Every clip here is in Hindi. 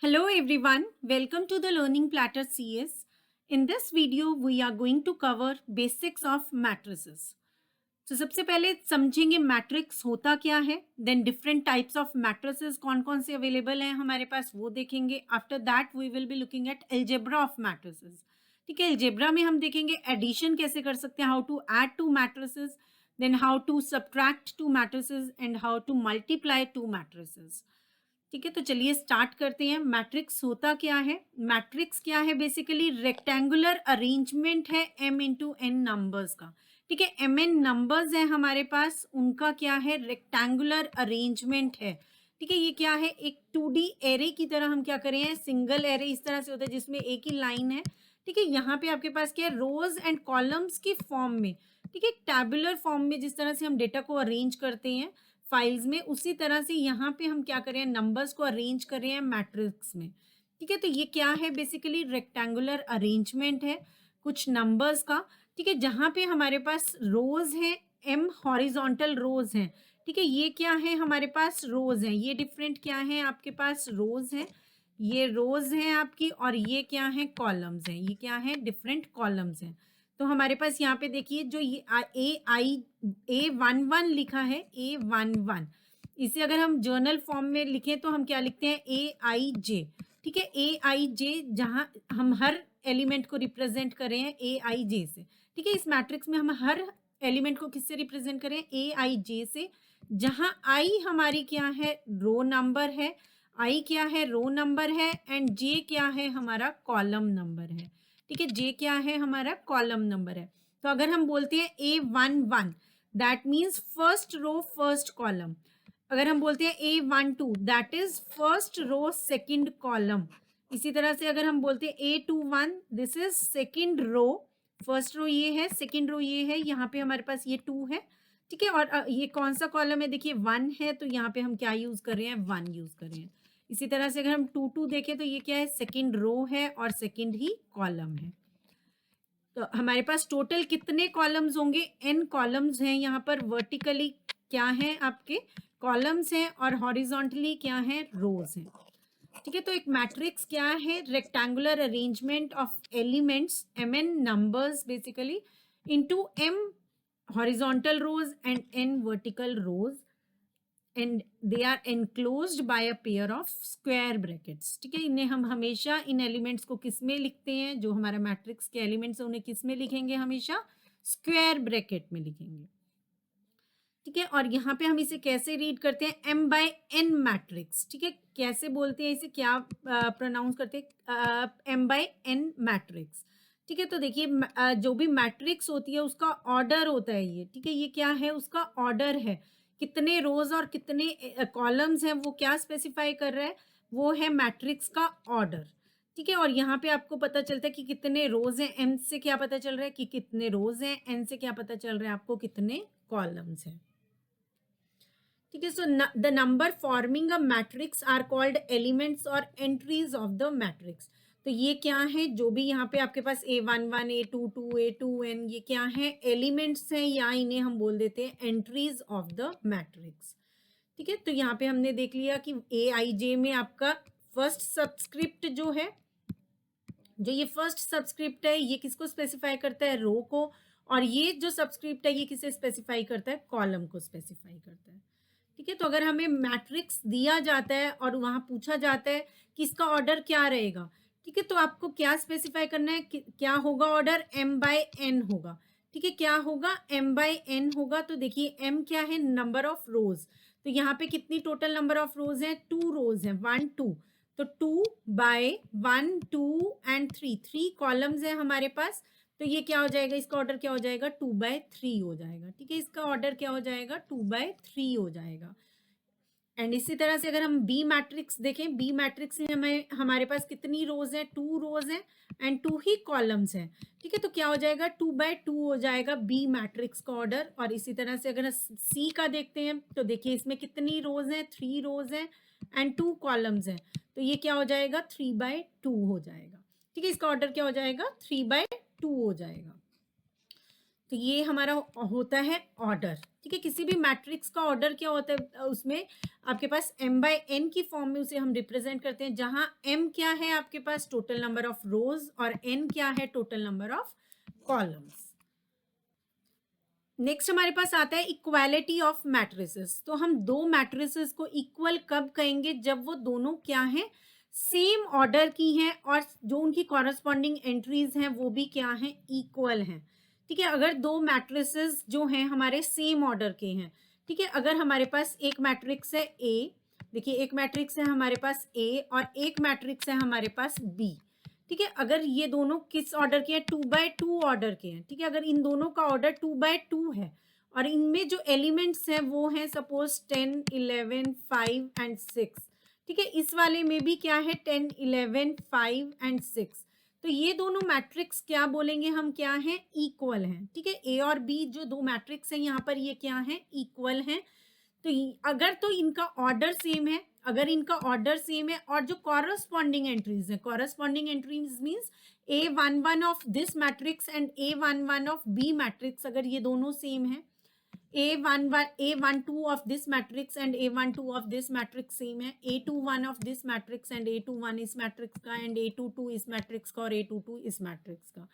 Hello everyone, welcome to the Learning Platter CS. In this video, we are going to cover basics of matrices. तो सबसे पहले समझेंगे मैट्रिक्स होता क्या है, then different types of matrices कौन कौन से अवेलेबल हैं हमारे पास वो देखेंगे. After that we will be looking at algebra of matrices. ठीक है, एल्जेब्रा में हम देखेंगे एडिशन कैसे कर सकते हैं, how to add two matrices, then how to subtract two matrices and how to multiply two matrices. ठीक है, तो चलिए स्टार्ट करते हैं. मैट्रिक्स होता क्या है? मैट्रिक्स क्या है? बेसिकली रेक्टेंगुलर अरेंजमेंट है m इंटू एन नंबर्स का. ठीक है, एम एन नंबर्स है हमारे पास, उनका क्या है? रेक्टेंगुलर अरेंजमेंट है. ठीक है, ये क्या है? एक 2D एरे की तरह हम क्या करें हैं, सिंगल एरे इस तरह से होता है जिसमें एक ही लाइन है. ठीक है, यहाँ पे आपके पास क्या है? रोज एंड कॉलम्स की फॉर्म में. ठीक है, टैबुलर फॉर्म में जिस तरह से हम डेटा को अरेंज करते हैं फाइल्स में, उसी तरह से यहाँ पे हम क्या कर रहे हैं, नंबर्स को अरेंज कर रहे हैं मैट्रिक्स में. ठीक है, तो ये क्या है? बेसिकली रेक्टेंगुलर अरेंजमेंट है कुछ नंबर्स का. ठीक है, जहाँ पे हमारे पास रोज हैं, एम हॉरिजॉन्टल रोज हैं. ठीक है, ये क्या है? हमारे पास रोज हैं. ये डिफरेंट क्या है? आपके पास रोज हैं, ये रोज हैं आपकी, और ये क्या है? कॉलम्स हैं. ये क्या है? डिफरेंट कॉलम्स हैं. तो हमारे पास यहाँ पे देखिए जो ये A11 लिखा है, A11, इसे अगर हम जर्नल फॉर्म में लिखें तो हम क्या लिखते हैं? AIJ. ठीक है, AIJ, जहाँ हम हर एलिमेंट को रिप्रेजेंट कर रहे हैं AIJ से. ठीक है, इस मैट्रिक्स में हम हर एलिमेंट को किससे रिप्रेजेंट करें? AIJ से. जहाँ I हमारी क्या है? रो नंबर है. I क्या है? रो नंबर है. एंड J क्या है? हमारा कॉलम नंबर है. ठीक है, J क्या है? हमारा कॉलम नंबर है. तो अगर हम बोलते हैं A11, that means first row first column. अगर हम बोलते हैं A12, that is first row second column. इसी तरह से अगर हम बोलते हैं A21, this is second row. First row ये है, सेकंड रो ये है, यहाँ पे हमारे पास ये 2 है. ठीक है, और ये कौन सा कॉलम है? देखिए 1 है, तो यहाँ पे हम क्या यूज कर रहे हैं? 1 यूज कर रहे हैं. इसी तरह से अगर हम 2 देखें तो ये क्या है? सेकंड रो है और सेकंड ही कॉलम है. तो हमारे पास टोटल कितने कॉलम्स होंगे? n कॉलम्स हैं यहाँ पर. वर्टिकली क्या है? आपके कॉलम्स हैं, और हॉरिजॉन्टली क्या है? रोज हैं. ठीक है, तो एक मैट्रिक्स क्या है? Rectangular arrangement of elements mn numbers basically into m horizontal rows and n vertical rows, and they are enclosed by a pair of square brackets. ठीक है, इन्हें हम हमेशा इन एलिमेंट्स को किस में लिखते हैं? जो हमारा मैट्रिक्स के एलिमेंट्स है उन्हें किस में लिखेंगे? हमेशा स्क्वायर ब्रैकेट में लिखेंगे. ठीक है, और यहाँ पे हम इसे कैसे रीड करते हैं? m by n matrix. ठीक है, कैसे बोलते हैं इसे? क्या प्रोनाउंस करते हैं? m by n matrix. ठीक है, तो देखिए जो भी मैट्रिक्स होती है उसका ऑर्डर होता है ये. ठीक है, ये क्या है? उसका ऑर्डर है. कितने रोज और कितने कॉलम्स हैं वो क्या स्पेसिफाई कर रहा है? वो है मैट्रिक्स का ऑर्डर. ठीक है, और यहाँ पे आपको पता चलता है कि कितने रोज हैं. m से क्या पता चल रहा है? कि कितने रोज हैं. n से क्या पता चल रहा है आपको? कितने कॉलम्स हैं. ठीक है, so the number forming a matrix are called elements और एंट्रीज ऑफ द मैट्रिक्स. तो ये क्या है? जो भी यहाँ पे आपके पास A11, A22, A2n, ये क्या है? एलिमेंट्स हैं, या इन्हें हम बोल देते हैं एंट्रीज ऑफ द मैट्रिक्स. ठीक है, तो यहाँ पे हमने देख लिया कि AIJ में आपका फर्स्ट सबस्क्रिप्ट जो है, जो ये फर्स्ट सबस्क्रिप्ट है, ये किसको स्पेसिफाई करता है? रो को. और ये जो सबस्क्रिप्ट है ये किसे स्पेसिफाई करता है? कॉलम को स्पेसिफाई करता है. ठीक है, तो अगर हमें मैट्रिक्स दिया जाता है और वहां पूछा जाता है कि इसका ऑर्डर क्या रहेगा, ठीक है, तो आपको क्या स्पेसिफाई करना है? क्या होगा ऑर्डर? m बाय n होगा. ठीक है, क्या होगा? m बाय n होगा. तो देखिए m क्या है? नंबर ऑफ रोज. तो यहाँ पे कितनी टोटल नंबर ऑफ रोज है? 2 रोज है, 1 2. तो 2 बाय 1 2 एंड 3 कॉलम्स है हमारे पास. तो ये क्या हो जाएगा? इसका ऑर्डर क्या हो जाएगा? 2/3 हो जाएगा. ठीक है, इसका ऑर्डर क्या हो जाएगा? 2/3 हो जाएगा. एंड इसी तरह से अगर हम बी मैट्रिक्स देखें, बी मैट्रिक्स में हमें हमारे पास कितनी रोज है? 2 रोज है एंड 2 ही कॉलम्स हैं. ठीक है, तो क्या हो जाएगा? 2/2 हो जाएगा बी मैट्रिक्स का ऑर्डर. और इसी तरह से अगर सी का देखते हैं तो देखिए इसमें कितनी रोज हैं? 3 रोज हैं एंड 2 कॉलम्स हैं. तो ये क्या हो जाएगा? 3/2 हो जाएगा. ठीक है, इसका ऑर्डर क्या हो जाएगा? 3/2 हो जाएगा. तो ये हमारा होता है ऑर्डर. ठीक ठीक है, किसी भी मैट्रिक्स का ऑर्डर क्या होता है, उसमें आपके पास m बाय n की फॉर्म में उसे हम रिप्रेजेंट करते हैं, जहां m क्या है आपके पास टोटल नंबर ऑफ रोज और n क्या है total number of columns. Next हमारे पास आता है इक्वालिटी ऑफ मैट्रिसेस। तो हम दो मैट्रिसेस को इक्वल कब कहेंगे, जब वो दोनों क्या हैं, सेम ऑर्डर की हैं और जो उनकी कॉरस्पॉन्डिंग एंट्रीज हैं वो भी क्या हैं, इक्वल हैं। ठीक है, अगर दो मैट्रिसेस जो हैं हमारे सेम ऑर्डर के हैं, ठीक है, अगर हमारे पास एक मैट्रिक्स है ए, देखिए एक मैट्रिक्स है हमारे पास ए और एक मैट्रिक्स है हमारे पास बी, ठीक है, अगर ये दोनों किस ऑर्डर के हैं, 2 by 2 ऑर्डर के हैं, ठीक है, अगर इन दोनों का ऑर्डर 2 by 2 है और इनमें जो एलिमेंट्स हैं वो हैं सपोज 10 11 5 एंड 6, ठीक है, इस वाले में भी क्या है 10 11 5 एंड 6, तो ये दोनों मैट्रिक्स क्या बोलेंगे हम, क्या हैं, इक्वल हैं। ठीक है, ए और बी जो दो मैट्रिक्स हैं यहाँ पर ये क्या हैं, इक्वल हैं। तो अगर तो इनका ऑर्डर सेम है, अगर इनका ऑर्डर सेम है और जो कॉरस्पॉन्डिंग एंट्रीज है, corresponding entries means A11 of this matrix and A11 of B matrix, अगर ये दोनों सेम है, A12 of this matrix and A12 of this matrix same है, A21 of this matrix and A21 इस मैट्रिक्स का एंड A22 इस मैट्रिक्स का और A22 इस मैट्रिक्स का।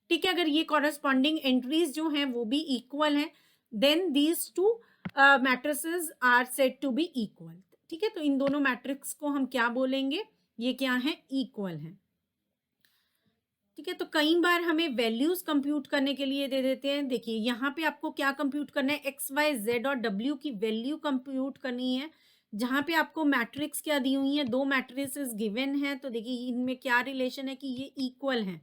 ठीक है, अगर ये कॉरस्पॉन्डिंग एंट्रीज जो हैं वो भी इक्वल हैं, then these two matrices are said to be equal. ठीक है, तो इन दोनों मैट्रिक्स को हम क्या बोलेंगे, ये क्या है, इक्वल हैं। ठीक है, तो कई बार हमें वैल्यूज कंप्यूट करने के लिए दे देते हैं। देखिए यहाँ पे आपको क्या कंप्यूट करना है, एक्स वाई जेड और डब्ल्यू की वैल्यू कंप्यूट करनी है, जहाँ पे आपको मैट्रिक्स क्या दी हुई है, दो मैट्रिसेस गिवन है, तो देखिए इनमें क्या रिलेशन है कि ये इक्वल हैं।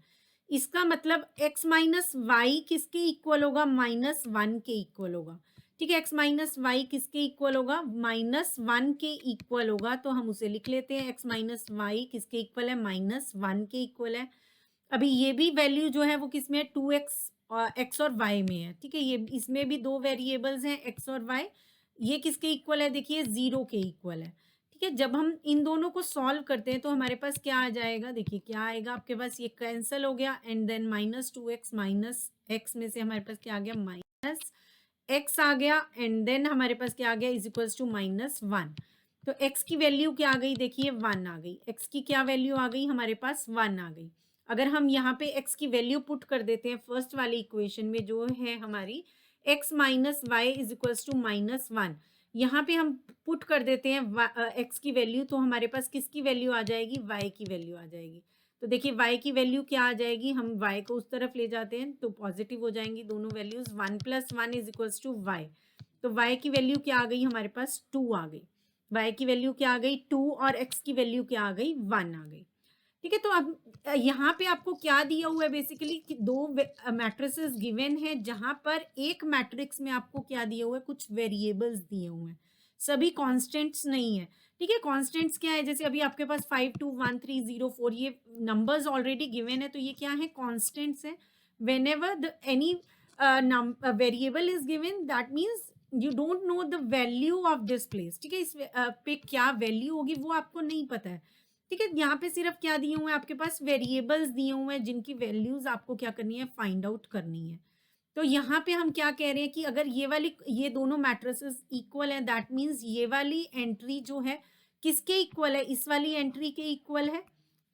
इसका मतलब x माइनस वाई किसके इक्वल होगा, -1 के इक्वल होगा। ठीक है, x माइनस वाई किसके इक्वल होगा, -1 के इक्वल होगा, तो हम उसे लिख लेते हैं, x माइनस वाई किसके इक्वल है, -1 के इक्वल है। अभी ये भी वैल्यू जो है वो किसमें है, 2x और x और y में है। ठीक है, ये इसमें भी दो वेरिएबल्स हैं x और y, ये किसके इक्वल है, देखिए 0 के इक्वल है। ठीक है, जब हम इन दोनों को सॉल्व करते हैं तो हमारे पास क्या आ जाएगा, देखिए क्या आएगा आपके पास, ये कैंसिल हो गया and then -2x minus x में से हमारे पास क्या आ गया, -x आ गया एंड देन हमारे पास क्या आ गया, इज इक्वल्स टू -1। तो x की वैल्यू क्या आ गई, देखिए 1 आ गई, x की क्या वैल्यू आ गई हमारे पास, 1 आ गई। अगर हम यहाँ पे x की वैल्यू पुट कर देते हैं फर्स्ट वाली इक्वेशन में जो है हमारी x minus Y is equals to -1, यहाँ पे हम पुट कर देते हैं x की वैल्यू, तो हमारे पास किसकी वैल्यू आ जाएगी, y की वैल्यू आ जाएगी। तो देखिए y की वैल्यू क्या आ जाएगी, हम y को उस तरफ ले जाते हैं तो पॉजिटिव हो जाएंगी दोनों values, 1 + 1 is equals to Y, तो y की वैल्यू क्या आ गई हमारे पास, 2 आ गई, y की वैल्यू क्या आ गई 2 और x की वैल्यू क्या आ गई, 1 आ गई। ठीक है, तो अब यहाँ पे आपको क्या दिया हुआ है बेसिकली कि दो मैट्रिसेस गिवन है, जहां पर एक मैट्रिक्स में आपको क्या दिया हुआ है, कुछ वेरिएबल्स दिए हुए हैं, सभी कांस्टेंट्स नहीं है। ठीक है, कांस्टेंट्स क्या है, जैसे अभी आपके पास 5 2 1 3 0 4 ये नंबर्स ऑलरेडी गिवन है, तो ये क्या है, कांस्टेंट्स है। When ever the any variable is given that means you don't know the value of this place. ठीक है, इस पे क्या वैल्यू होगी वो आपको नहीं पता है। ठीक है, यहाँ पे सिर्फ क्या दिए हुए हैं आपके पास, वेरिएबल्स दिए हुए हैं जिनकी वैल्यूज आपको क्या करनी है, फाइंड आउट करनी है। तो यहाँ पे हम क्या कह रहे हैं कि अगर ये दोनों मैट्रिसेस इक्वल हैं, दैट मीन्स ये वाली एंट्री जो है किसके इक्वल है, इस वाली एंट्री के इक्वल है।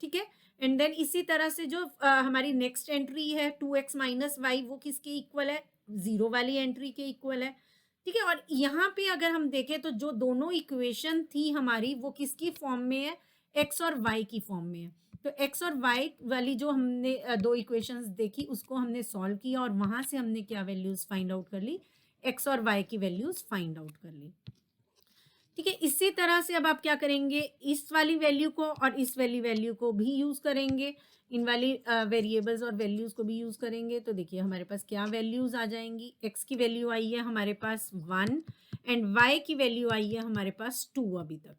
ठीक है, एंड देन इसी तरह से जो हमारी नेक्स्ट एंट्री है 2x माइनस वाई, वो किसके इक्वल है, 0 वाली एंट्री के इक्वल है। ठीक है, और यहाँ पे अगर हम देखें तो जो दोनों इक्वेशन थी हमारी वो किसकी फॉर्म में है, एक्स और वाई की फॉर्म में है। तो एक्स और वाई वाली जो हमने दो इक्वेशंस देखी उसको हमने सॉल्व किया और वहां से हमने क्या वैल्यूज फाइंड आउट कर ली, एक्स और वाई की वैल्यूज फाइंड आउट कर ली। ठीक है, इसी तरह से अब आप क्या करेंगे, इस वाली वैल्यू को और इस वाली वैल्यू को भी यूज करेंगे, इन वाली वेरिएबल्स और वैल्यूज को भी यूज करेंगे। तो देखिए हमारे पास क्या वैल्यूज आ जाएंगी, एक्स की वैल्यू आई है हमारे पास 1 एंड वाई की वैल्यू आई है हमारे पास 2 अभी तक।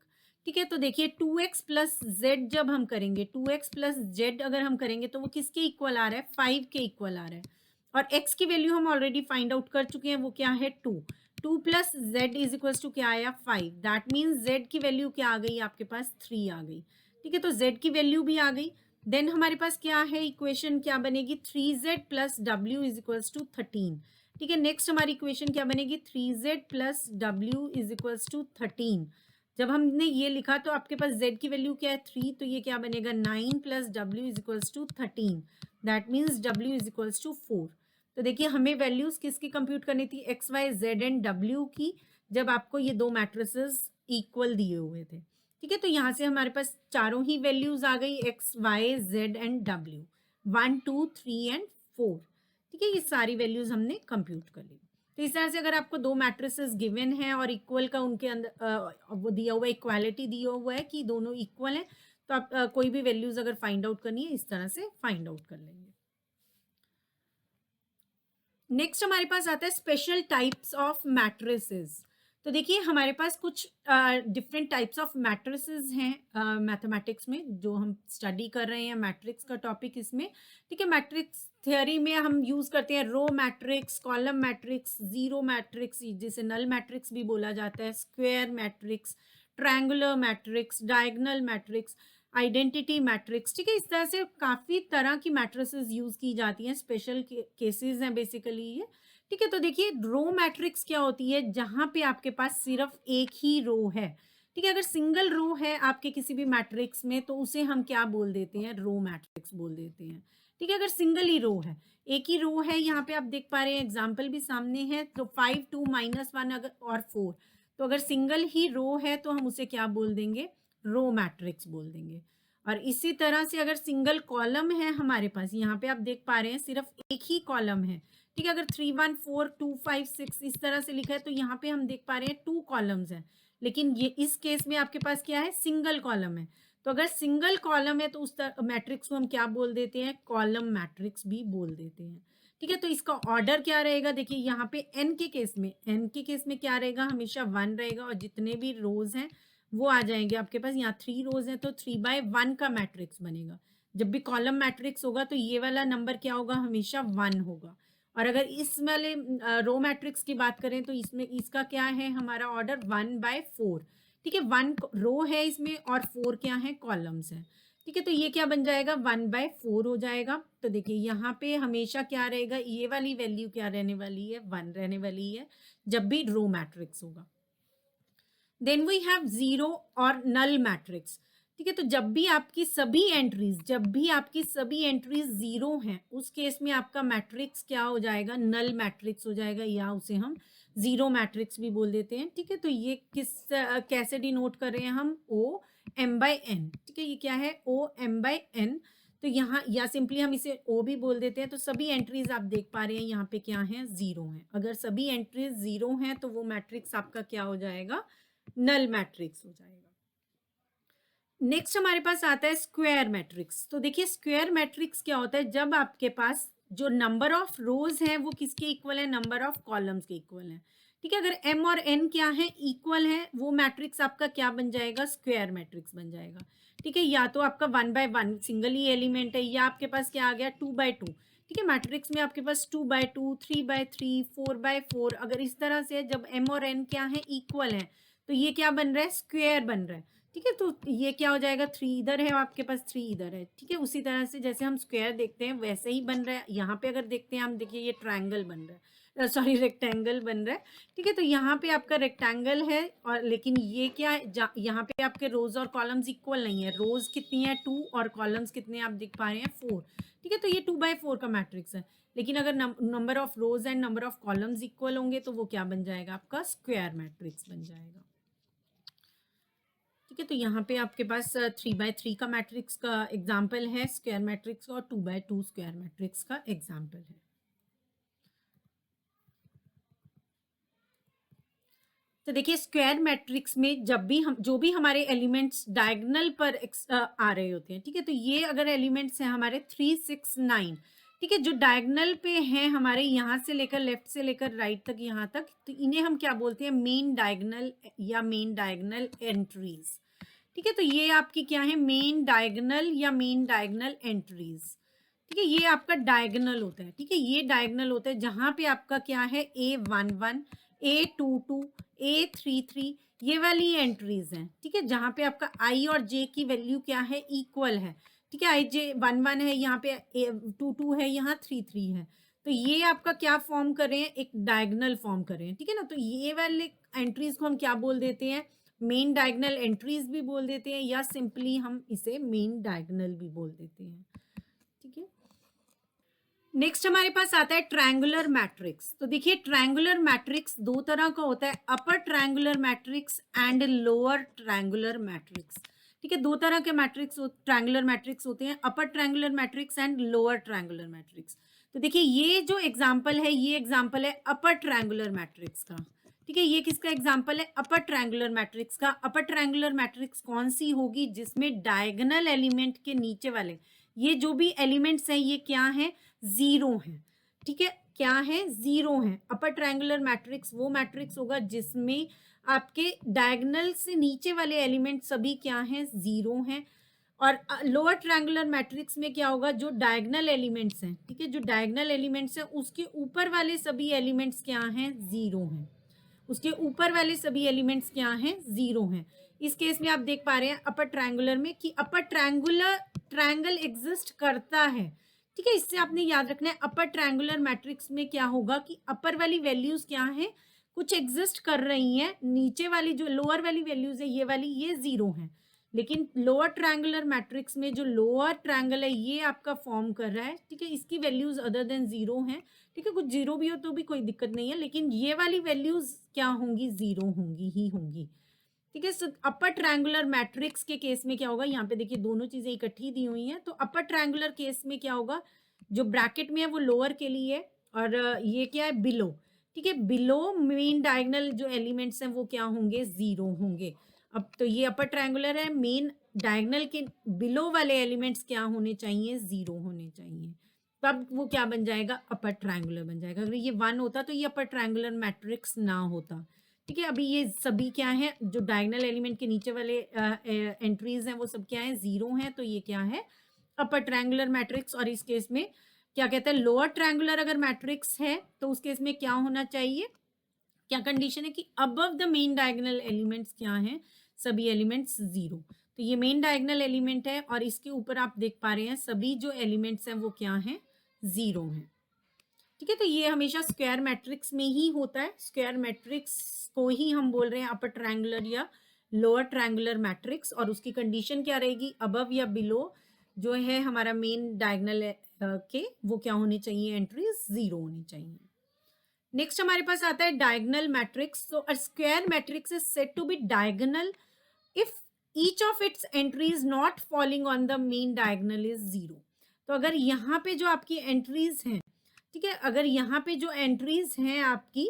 ठीक है, तो देखिए 2x प्लस जेड जब हम करेंगे, 2x प्लस जेड अगर हम करेंगे तो वो किसके इक्वल आ रहा है, 5 के इक्वल आ रहा है, और x की वैल्यू हम ऑलरेडी फाइंड आउट कर चुके हैं, वो क्या है 2 plus Z is equal to क्या आया 5, दैट मीन्स जेड की वैल्यू क्या आ गई आपके पास 3 आ गई। ठीक है, तो जेड की वैल्यू भी आ गई, देन हमारे पास क्या है, इक्वेशन क्या बनेगी, 3z plus W is equal to 13 ठीक है, नेक्स्ट हमारी इक्वेशन क्या बनेगी, 3z plus W is equals to 13। जब हमने ये लिखा तो आपके पास z की वैल्यू क्या है 3, तो ये क्या बनेगा 9 plus W is equals to 13, that means w is equals to 4। तो देखिए हमें वैल्यूज किसकी कंप्यूट करनी थी, X Y Z and w की, जब आपको ये दो मैट्रिसेस इक्वल दिए हुए थे। ठीक है, तो यहाँ से हमारे पास चारों ही वैल्यूज आ गई, X Y Z and w, 1 2 3 and 4। ठीक है, ये सारी वैल्यूज हमने कंप्यूट कर ली। तो इस तरह से अगर आपको दो मैट्रिसेस गिवन है और इक्वल का उनके अंदर वो दिया हुआ है, इक्वालिटी दिया हुआ है कि दोनों इक्वल है, तो आप कोई भी वैल्यूज अगर फाइंड आउट करनी है इस तरह से फाइंड आउट कर लेंगे। नेक्स्ट हमारे पास आता है स्पेशल टाइप्स ऑफ मैट्रिसेस। तो देखिए हमारे पास कुछ डिफरेंट टाइप्स ऑफ मैट्रिसेस हैं मैथमेटिक्स में, जो हम स्टडी कर रहे हैं मैट्रिक्स का टॉपिक इसमें। ठीक है, मैट्रिक्स थ्योरी में हम यूज करते हैं row matrix, column matrix, zero matrix जिसे नल मैट्रिक्स भी बोला जाता है, square matrix, triangular matrix, diagonal matrix, identity matrix. ठीक है, इस तरह से काफी तरह की मैट्रिसेस यूज की जाती हैं, स्पेशल केसेस हैं बेसिकली ये। ठीक है, तो देखिए रो मैट्रिक्स क्या होती है, जहां पे आपके पास सिर्फ एक ही रो है। ठीक है, अगर सिंगल रो है आपके किसी भी मैट्रिक्स में तो उसे हम क्या बोल देते हैं, रो मैट्रिक्स बोल देते हैं। ठीक है, अगर सिंगल ही रो है, एक ही रो है, यहाँ पे आप देख पा रहे हैं एग्जाम्पल भी सामने है, तो 5 2 -1 अगर और 4, तो अगर सिंगल ही रो है तो हम उसे क्या बोल देंगे, रो मैट्रिक्स बोल देंगे। और इसी तरह से अगर सिंगल कॉलम है हमारे पास, यहाँ पे आप देख पा रहे हैं सिर्फ एक ही कॉलम है। ठीक है, अगर 3 1 4 2 5 6 इस तरह से लिखा है तो यहाँ पे हम देख पा रहे हैं 2 कॉलम्स हैं, लेकिन ये इस केस में आपके पास क्या है, सिंगल कॉलम है। तो अगर सिंगल कॉलम है तो उस मैट्रिक्स को हम क्या बोल देते हैं, कॉलम मैट्रिक्स भी बोल देते हैं। ठीक है, तो इसका ऑर्डर क्या रहेगा, देखिए यहाँ पे एन के केस में क्या रहेगा, हमेशा 1 रहेगा, और जितने भी रोज हैं वो आ जाएंगे आपके पास। यहाँ 3 रोज हैं तो 3/1 का मैट्रिक्स बनेगा। जब भी कॉलम मैट्रिक्स होगा तो ये वाला नंबर क्या होगा, हमेशा 1 होगा। और अगर इस वाले रो मैट्रिक्स की बात करें तो इसमें इसका क्या है, हमारा ऑर्डर 1/4। ठीक है, 1 रो है इसमें और 4 क्या है, कॉलम्स हैं। ठीक है, तो ये क्या बन जाएगा, 1/4 हो जाएगा। तो देखिए यहाँ पे हमेशा क्या रहेगा, ये वाली वैल्यू क्या रहने वाली है, 1 रहने वाली है जब भी रो मैट्रिक्स होगा। देन वी हैव जीरो और नल मैट्रिक्स। ठीक है, तो जब भी आपकी सभी एंट्रीज जीरो हैं उस केस में आपका मैट्रिक्स क्या हो जाएगा, नल मैट्रिक्स हो जाएगा, या उसे हम जीरो मैट्रिक्स भी बोल देते हैं। ठीक है, तो ये कैसे डिनोट कर रहे हैं हम, ओ एम बाई एन। ठीक है, ये क्या है, ओ एम बाई एन। तो यहाँ या सिंपली हम इसे ओ भी बोल देते हैं। तो सभी एंट्रीज आप देख पा रहे हैं यहाँ पे क्या है, जीरो हैं। अगर सभी एंट्रीज जीरो हैं तो वो मैट्रिक्स आपका क्या हो जाएगा, नल मैट्रिक्स हो जाएगा। नेक्स्ट हमारे पास आता है स्क्वायर मैट्रिक्स। तो देखिए स्क्वायर मैट्रिक्स क्या होता है, जब आपके पास जो नंबर ऑफ रोज हैं वो किसके इक्वल है, नंबर ऑफ कॉलम्स के इक्वल है। ठीक है, अगर m और n क्या है, इक्वल है, वो मैट्रिक्स आपका क्या बन जाएगा, स्क्वायर मैट्रिक्स बन जाएगा। ठीक है, या तो आपका 1/1 सिंगल ही एलिमेंट है, या आपके पास क्या आ गया 2/2। ठीक है, मैट्रिक्स में आपके पास 2/2 3/3 4/4, अगर इस तरह से जब m और n क्या है, इक्वल है, तो ये क्या बन रहा है, स्क्वायर बन रहा है। ठीक है, तो ये क्या हो जाएगा, 3 इधर है आपके पास, 3 इधर है। ठीक है, उसी तरह से जैसे हम स्क्वायर देखते हैं वैसे ही बन रहा है। यहाँ पे अगर देखते हैं हम, देखिए ये ट्रायंगल बन रहा है, सॉरी रेक्टेंगल बन रहा है। ठीक है, तो यहाँ पे आपका रेक्टेंगल है, और लेकिन ये क्या है, यहाँ पे आपके रोज और कॉलम्स इक्वल नहीं है। रोज कितनी है 2 और कॉलम्स कितने आप देख पा रहे हैं 4। ठीक है, तो ये 2/4 का मैट्रिक्स है। लेकिन अगर number of rose and number of columns equal होंगे तो वो क्या बन जाएगा, आपका स्क्वायर मैट्रिक्स बन जाएगा। ठीक है, तो यहाँ पे आपके पास 3/3 का मैट्रिक्स का एग्जाम्पल है स्क्वायर मैट्रिक्स का, और 2/2 स्क्वायर मैट्रिक्स का एग्जाम्पल है। तो देखिए स्क्वायर मैट्रिक्स में जब भी हम जो भी हमारे एलिमेंट्स डायगोनल पर आ रहे होते हैं, ठीक है, तो ये अगर एलिमेंट्स हैं हमारे 3 6 9, ठीक है, जो डायगोनल पे हैं हमारे यहाँ से लेकर लेफ्ट से लेकर राइट तक, यहाँ तक, तो इन्हें हम क्या बोलते हैं, मेन डायगोनल या मेन डायगोनल एंट्रीज। ठीक है, तो ये आपकी क्या है, मेन डायगोनल या मेन डायगोनल एंट्रीज। ठीक है, ये आपका डायगोनल होता है। ठीक है, ये डायगोनल होता है जहां पे आपका क्या है, A11 A22 A33 ये वाली एंट्रीज हैं। ठीक है, जहां पे आपका I और J की वैल्यू क्या है, इक्वल है। ठीक है, I J 11 है, यहाँ पे 22 है, यहाँ 33 है। तो ये आपका क्या फॉर्म कर रहे हैं, एक डायगोनल फॉर्म कर रहे हैं, ठीक है ना। तो ये वाले एंट्रीज को हम क्या बोल देते हैं, मेन डायगोनल एंट्रीज भी बोल देते हैं, या सिंपली हम इसे मेन डायगोनल भी बोल देते हैं, ठीक है। नेक्स्ट हमारे पास आता है ट्रायंगुलर मैट्रिक्स। तो देखिए ट्रायंगुलर मैट्रिक्स दो तरह का होता है, upper triangular matrix and lower triangular matrix, ठीक है। दो तरह के मैट्रिक्स ट्रायंगुलर मैट्रिक्स होते हैं, upper triangular matrix and lower triangular matrix. तो देखिए ये जो एग्जांपल है, ये एग्जांपल है अपर ट्रायंगुलर मैट्रिक्स का, ठीक है। ये किसका एग्जांपल है, अपर ट्रायंगुलर मैट्रिक्स का। अपर ट्रायंगुलर मैट्रिक्स कौन सी होगी, जिसमें डायगोनल एलिमेंट के नीचे वाले ये जो भी एलिमेंट्स हैं ये क्या है, जीरो है, ठीक है। क्या है, जीरो है। अपर ट्रायंगुलर मैट्रिक्स वो मैट्रिक्स होगा जिसमें आपके डायगोनल से नीचे वाले एलिमेंट सभी क्या हैं, जीरो हैं। और लोअर ट्रायंगुलर मैट्रिक्स में क्या होगा, जो डायगोनल एलिमेंट्स हैं, ठीक है, जो डायगोनल एलिमेंट्स हैं उसके ऊपर वाले सभी एलिमेंट्स क्या हैं, जीरो हैं। उसके ऊपर वाले सभी एलिमेंट्स क्या हैं, जीरो हैं। इस केस में आप देख पा रहे हैं अपर ट्रायंगुलर में कि अपर ट्रायंगल एग्जिस्ट करता है, ठीक है। इससे आपने याद रखना है अपर ट्रायंगुलर मैट्रिक्स में क्या होगा कि अपर वाली वैल्यूज क्या है, कुछ एग्जिस्ट कर रही हैं, नीचे वाली जो लोअर वाली वैल्यूज है ये वाली ये जीरो है। लेकिन लोअर ट्रायंगुलर मैट्रिक्स में जो लोअर ट्रायंगल है ये आपका फॉर्म कर रहा है, ठीक है, इसकी वैल्यूज अदर देन जीरो हैं, ठीक है। कुछ जीरो भी हो तो भी कोई दिक्कत नहीं है, लेकिन ये वाली वैल्यूज क्या होंगी, जीरो होंगी ही होंगी, ठीक है। सो अपर ट्रायंगुलर मैट्रिक्स के केस में क्या होगा, यहाँ पे देखिए दोनों चीजें इकट्ठी दी हुई हैं। तो अपर ट्रायंगुलर केस में क्या होगा, जो ब्रैकेट में है वो लोअर के लिए है, और ये क्या है, बिलो, ठीक है। बिलो मेन डायगोनल जो एलिमेंट्स हैं वो क्या होंगे, जीरो होंगे। अब तो ये अपर ट्रायंगुलर है, मेन डायगोनल के बिलो वाले एलिमेंट्स क्या होने चाहिए, जीरो होने चाहिए। तब वो क्या बन जाएगा, अपर ट्रायंगुलर बन जाएगा। अगर ये वन होता तो ये अपर ट्रायंगुलर मैट्रिक्स ना होता, ठीक है। अभी ये सभी क्या है, जो डायगोनल एलिमेंट के नीचे वाले एंट्रीज हैं वो सब क्या है, जीरो हैं। तो ये क्या है, अपर ट्रायंगुलर मैट्रिक्स। और इस केस में क्या कहते हैं, लोअर ट्रायंगुलर अगर मैट्रिक्स है तो उस केस में क्या होना चाहिए, क्या कंडीशन है कि above the main diagonal elements क्या हैं, सभी एलिमेंट्स जीरो। तो ये मेन डायगोनल एलिमेंट है और इसके ऊपर आप देख पा रहे हैं सभी जो एलिमेंट्स हैं वो क्या हैं, जीरो हैं, ठीक है। तो ये हमेशा स्क्वायर मैट्रिक्स में ही होता है, स्क्वायर मैट्रिक्स को ही हम बोल रहे हैं अपर ट्रायंगुलर या लोअर ट्रायंगुलर मैट्रिक्स। और उसकी कंडीशन क्या रहेगी, अबव या बिलो जो है हमारा मेन डायगोनल के वो क्या होनी चाहिए, एंट्रीज जीरो होनी चाहिए। नेक्स्ट हमारे पास आता है डायगोनल मैट्रिक्स। तो a square matrix is said to be diagonal if each of its entries not falling on the main diagonal is zero. तो अगर यहाँ पे जो आपकी एंट्रीज हैं, ठीक है, अगर यहाँ पे जो एंट्रीज हैं आपकी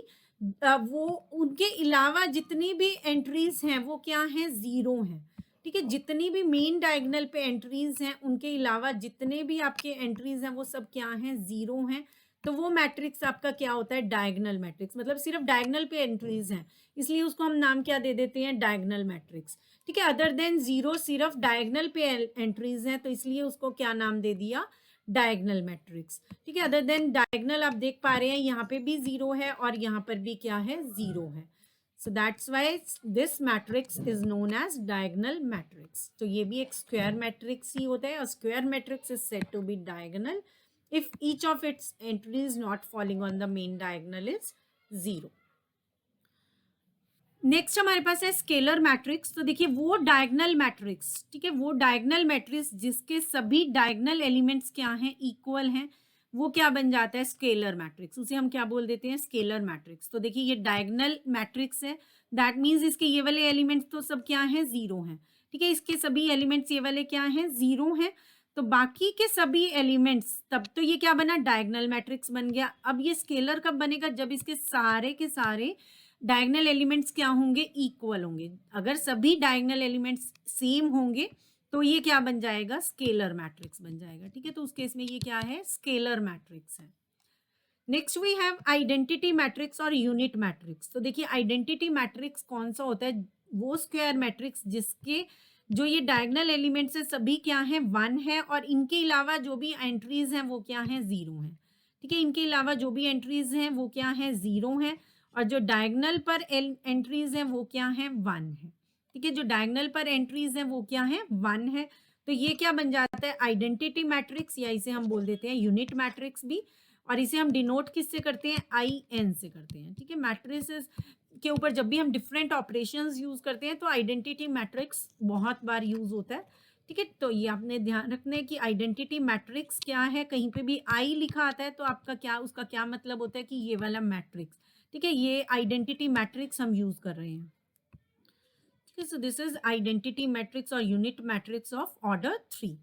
वो उनके अलावा जितनी भी एंट्रीज हैं वो क्या हैं, जीरो हैं, ठीक है। जितनी भी मेन डायगोनल पे एंट्रीज हैं उनके अलावा जितने भी आपके एंट्रीज हैं वो सब क्या हैं, जीरो हैं। तो वो मैट्रिक्स आपका क्या होता है, डायगोनल मैट्रिक्स। मतलब सिर्फ डायगोनल पे एंट्रीज हैं इसलिए उसको हम नाम क्या दे देते हैं, डायगोनल मैट्रिक्स, ठीक है। अदर देन जीरो सिर्फ डायगोनल पे एंट्रीज हैं तो इसलिए उसको क्या नाम दे दिया, डायगोनल मैट्रिक्स, ठीक है। अदर देन डायगोनल आप देख पा रहे हैं यहाँ पे भी जीरो है और यहाँ पर भी क्या है, जीरो है। So that's why this matrix is known as diagonal matrix. तो ये भी एक स्क्वायर मैट्रिक्स ही होता है। Square matrix is said to be diagonal if each of its entries not falling on the main diagonal is zero. Next हमारे पास है स्केलर मैट्रिक्स। तो देखिए वो डायगोनल मैट्रिक्स, ठीक है, वो डायगोनल मैट्रिक्स जिसके सभी डायगोनल एलिमेंट्स क्या हैं, इक्वल हैं, वो क्या बन जाता है, स्केलर मैट्रिक्स। उसे हम क्या बोल देते हैं, स्केलर मैट्रिक्स। तो देखिए ये डायगोनल मैट्रिक्स है, दैट मीन्स इसके ये वाले एलिमेंट्स तो सब क्या हैं, जीरो हैं, ठीक है। इसके सभी एलिमेंट्स ये वाले क्या हैं, जीरो हैं। तो बाकी के सभी एलिमेंट्स, तब तो ये क्या बना, डायगोनल मैट्रिक्स बन गया। अब ये स्केलर कब बनेगा, जब इसके सारे के सारे डायगोनल एलिमेंट्स क्या होंगे, इक्वल होंगे। अगर सभी डायगोनल एलिमेंट्स सेम होंगे तो ये क्या बन जाएगा, स्केलर मैट्रिक्स बन जाएगा, ठीक है। तो उस केस में ये क्या है, स्केलर मैट्रिक्स है। Next we have identity matrix और यूनिट मैट्रिक्स। तो देखिए आइडेंटिटी मैट्रिक्स कौन सा होता है, वो स्क्वायर मैट्रिक्स जिसके जो ये डायगोनल एलिमेंट्स है सभी क्या हैं, वन है, और इनके अलावा जो भी एंट्रीज हैं वो क्या हैं, जीरो हैं, ठीक है। इनके अलावा जो भी एंट्रीज हैं वो क्या हैं, जीरो हैं, और जो डायगोनल पर एंट्रीज हैं वो क्या हैं, वन है, ठीक है। जो डायगोनल पर एंट्रीज हैं वो क्या हैं, वन है। तो ये क्या बन जाता है, आइडेंटिटी मैट्रिक्स, या इसे हम बोल देते हैं यूनिट मैट्रिक्स भी। और इसे हम डिनोट किससे करते हैं, आई एन से करते हैं, ठीक है। मैट्रिसेस के ऊपर जब भी हम डिफरेंट ऑपरेशंस यूज करते हैं तो आइडेंटिटी मैट्रिक्स बहुत बार यूज होता है, ठीक है। तो ये आपने ध्यान रखना है कि आइडेंटिटी मैट्रिक्स क्या है, कहीं पे भी आई लिखा आता है तो आपका क्या, उसका क्या मतलब होता है कि ये वाला मैट्रिक्स, ठीक है, ये आइडेंटिटी मैट्रिक्स हम यूज कर रहे हैं, ठीक है। So this is identity matrix और यूनिट मैट्रिक्स ऑफ ऑर्डर 3।